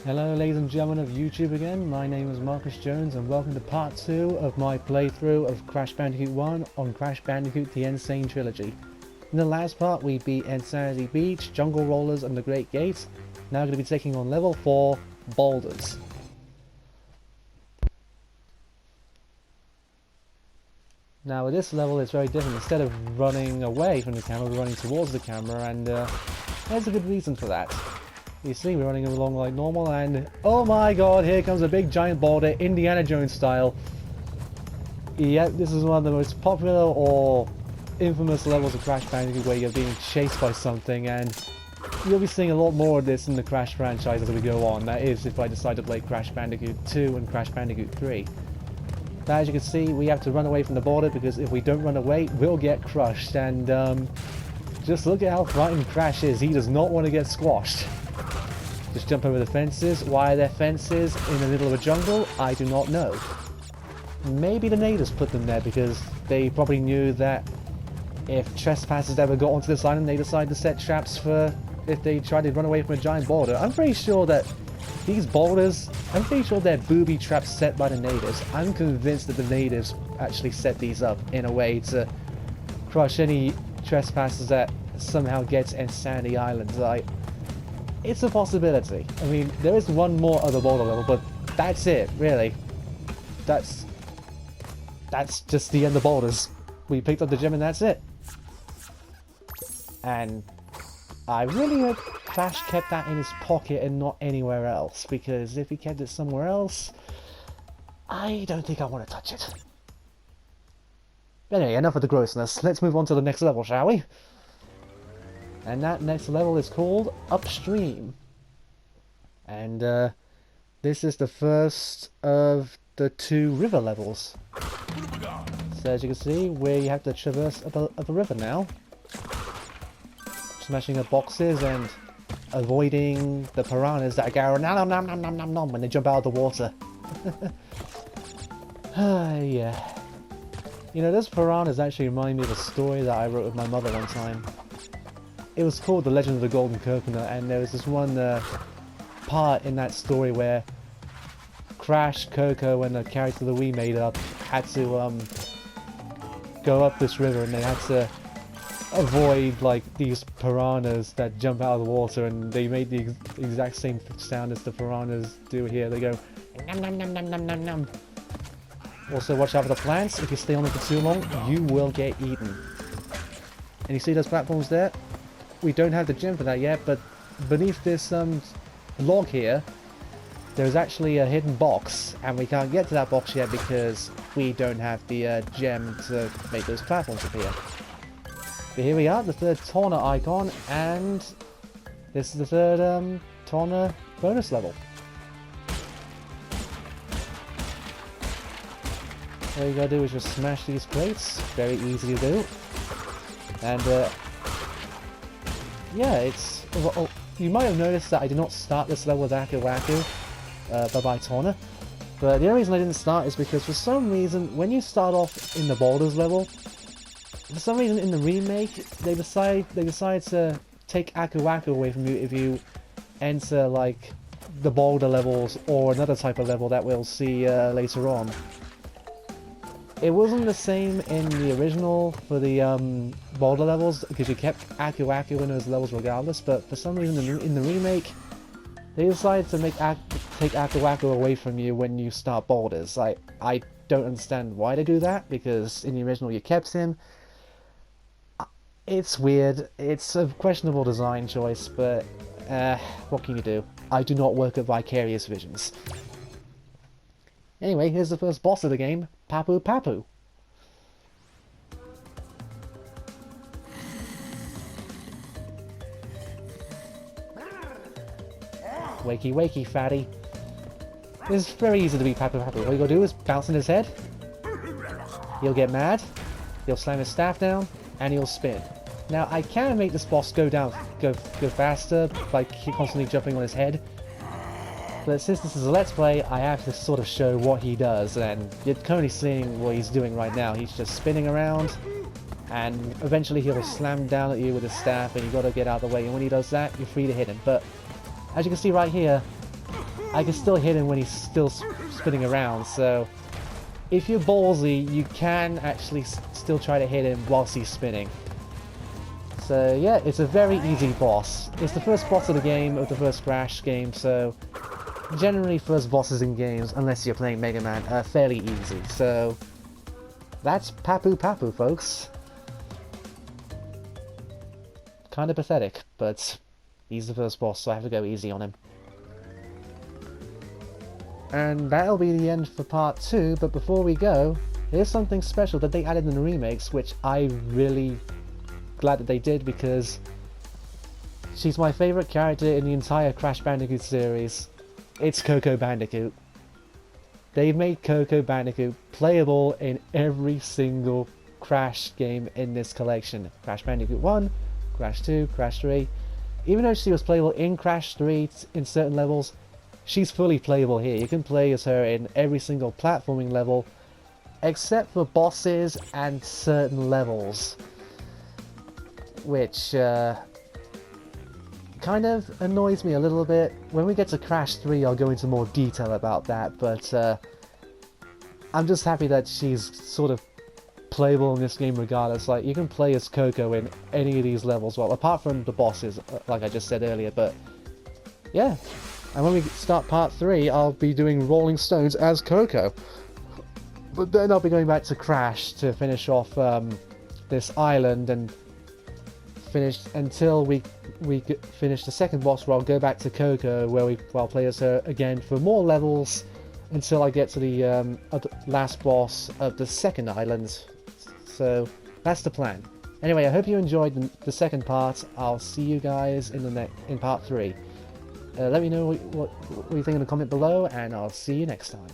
Hello ladies and gentlemen of YouTube again, my name is Marcus Jones and welcome to part 2 of my playthrough of Crash Bandicoot 1 on Crash Bandicoot the Sane Trilogy. In the last part we beat Insanity Beach, Jungle Rollers and the Great Gates. Now we're going to be taking on level 4, Boulders. Now with this level it's very different. Instead of running away from the camera, we're running towards the camera, and there's a good reason for that. You see, we're running along like normal, and oh my god, here comes a big giant boulder, Indiana Jones style. Yep, this is one of the most popular or infamous levels of Crash Bandicoot where you're being chased by something, and you'll be seeing a lot more of this in the Crash franchise as we go on. That is, if I decide to play Crash Bandicoot 2 and Crash Bandicoot 3. Now, as you can see, we have to run away from the boulder, because if we don't run away, we'll get crushed, and just look at how frightened Crash is. He does not want to get squashed. Just jump over the fences. Why are there fences in the middle of a jungle? I do not know. Maybe the natives put them there because they probably knew that if trespassers ever got onto this island, they decided to set traps for if they tried to run away from a giant boulder. I'm pretty sure that these boulders, I'm pretty sure they're booby traps set by the natives. I'm convinced that the natives actually set these up in a way to crush any trespassers that somehow gets Insanity Island. It's a possibility. I mean, there is one more other boulder level, but that's it, really. That's just the end of boulders. We picked up the gem and that's it. And I really hope Crash kept that in his pocket and not anywhere else, because if he kept it somewhere else, I don't think I want to touch it. Anyway, enough of the grossness. Let's move on to the next level, shall we? And that next level is called Upstream. And this is the first of the 2 river levels. So as you can see, we have to traverse up a river now. Smashing up boxes and avoiding the piranhas that go nom nom nom nom nom nom when they jump out of the water. Yeah. You know, those piranhas actually remind me of a story that I wrote with my mother one time. It was called The Legend of the Golden Coconut, and there was this one part in that story where Crash, Coco, and the character that we made up had to go up this river, and they had to avoid like these piranhas that jump out of the water, and they made the exact same sound as the piranhas do here. They go nom nom nom nom nom nom nom. Also, watch out for the plants. If you stay on them for too long, you will get eaten. And you see those platforms there? We don't have the gem for that yet, but beneath this log here, there's actually a hidden box, and we can't get to that box yet because we don't have the gem to make those platforms appear. But here we are, the third Torna icon, and this is the third Torna bonus level. All you gotta do is just smash these crates, very easy to do. And yeah, it's... Well, you might have noticed that I did not start this level with Aku Aku, bye-bye Torna. But the only reason I didn't start is because for some reason, when you start off in the Boulders level, for some reason in the remake, they decide to take Aku Aku away from you if you enter like the Boulder levels or another type of level that we'll see later on. It wasn't the same in the original for the Boulder levels, because you kept Aku Aku in those levels regardless, but for some reason in the remake, they decided to take Aku Aku away from you when you start Boulders. I don't understand why they do that, because in the original you kept him. It's weird, it's a questionable design choice, but what can you do? I do not work at Vicarious Visions. Anyway, here's the first boss of the game, Papu Papu. Wakey wakey, fatty. It's very easy to beat Papu Papu. All you gotta do is bounce in his head. He'll get mad. He'll slam his staff down, and he'll spin. Now, I can make this boss go faster by constantly jumping on his head. But since this is a Let's Play, I have to sort of show what he does, and you're currently seeing what he's doing right now. He's just spinning around, and eventually he'll slam down at you with his staff, and you gotta get out of the way, and when he does that, you're free to hit him. But as you can see right here, I can still hit him when he's still spinning around, so if you're ballsy, you can actually still try to hit him whilst he's spinning. So yeah, it's a very easy boss. It's the first boss of the game, of the first Crash game, so generally first bosses in games, unless you're playing Mega Man, are fairly easy. So that's Papu Papu, folks. Kind of pathetic, but he's the first boss, so I have to go easy on him. And that'll be the end for part 2, but before we go, here's something special that they added in the remakes, which I really glad that they did, because she's my favourite character in the entire Crash Bandicoot series. It's Coco Bandicoot. They've made Coco Bandicoot playable in every single Crash game in this collection. Crash Bandicoot 1, Crash 2, Crash 3. Even though she was playable in Crash 3 in certain levels, she's fully playable here. You can play as her in every single platforming level, except for bosses and certain levels, which kind of annoys me a little bit. When we get to Crash 3, I'll go into more detail about that, but I'm just happy that she's sort of playable in this game regardless. Like, you can play as Coco in any of these levels, well, apart from the bosses, like I just said earlier, but yeah. And when we start part 3, I'll be doing Rolling Stones as Coco. But then I'll be going back to Crash to finish off this island and finish until we finish the second boss, where I'll go back to Coco, where I'll play as her again for more levels until I get to the last boss of the second island. So that's the plan. Anyway, I hope you enjoyed the second part. I'll see you guys in part 3. Let me know what you think in the comment below, and I'll see you next time.